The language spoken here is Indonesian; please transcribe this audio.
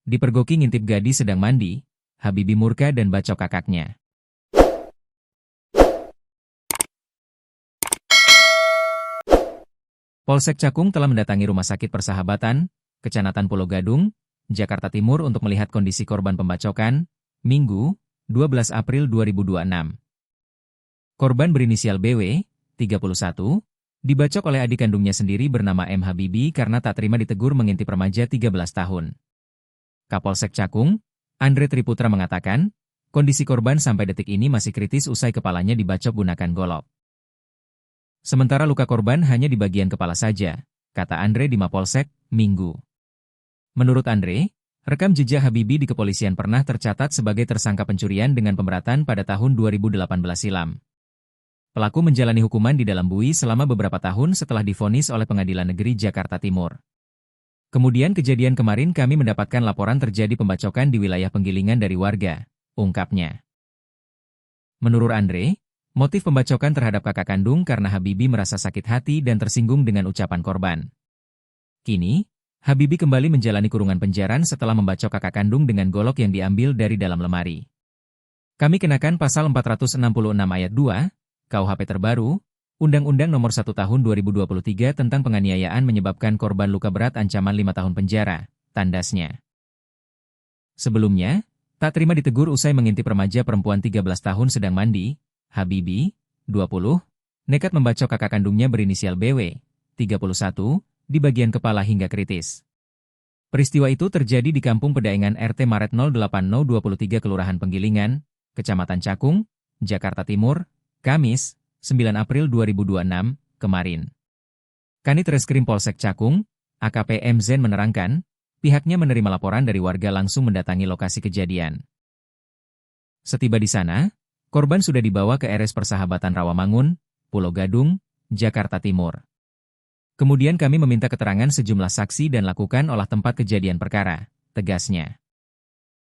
Dipergoki ngintip gadis sedang mandi, Habibie murka dan bacok kakaknya. Polsek Cakung telah mendatangi Rumah Sakit Persahabatan, Kecamatan Pulau Gadung, Jakarta Timur untuk melihat kondisi korban pembacokan, Minggu, 12 April 2026. Korban berinisial BW, 31, dibacok oleh adik kandungnya sendiri bernama M. Habibie karena tak terima ditegur mengintip remaja 13 tahun. Kapolsek Cakung, Andre Triputra mengatakan, kondisi korban sampai detik ini masih kritis usai kepalanya dibacok gunakan golok. Sementara luka korban hanya di bagian kepala saja, kata Andre di Mapolsek, Minggu. Menurut Andre, rekam jejak Habibie di kepolisian pernah tercatat sebagai tersangka pencurian dengan pemberatan pada tahun 2018 silam. Pelaku menjalani hukuman di dalam bui selama beberapa tahun setelah divonis oleh Pengadilan Negeri Jakarta Timur. Kemudian kejadian kemarin kami mendapatkan laporan terjadi pembacokan di wilayah penggilingan dari warga, ungkapnya. Menurut Andre, motif pembacokan terhadap kakak kandung karena Habibie merasa sakit hati dan tersinggung dengan ucapan korban. Kini, Habibie kembali menjalani kurungan penjara setelah membacok kakak kandung dengan golok yang diambil dari dalam lemari. Kami kenakan pasal 466 ayat 2, KUHP terbaru, Undang-Undang Nomor 1 Tahun 2023 tentang penganiayaan menyebabkan korban luka berat ancaman 5 tahun penjara, tandasnya. Sebelumnya, tak terima ditegur usai mengintip remaja perempuan 13 tahun sedang mandi, Habibie, 20, nekat membacok kakak kandungnya berinisial BW, 31, di bagian kepala hingga kritis. Peristiwa itu terjadi di Kampung Pedaengan RT Maret 08023 Kelurahan Penggilingan, Kecamatan Cakung, Jakarta Timur, Kamis, 9 April 2026, kemarin. Kanit Reskrim Polsek Cakung, AKP M. Zen menerangkan, pihaknya menerima laporan dari warga langsung mendatangi lokasi kejadian. Setiba di sana, korban sudah dibawa ke RS Persahabatan Rawamangun, Pulau Gadung, Jakarta Timur. Kemudian kami meminta keterangan sejumlah saksi dan lakukan olah tempat kejadian perkara, tegasnya.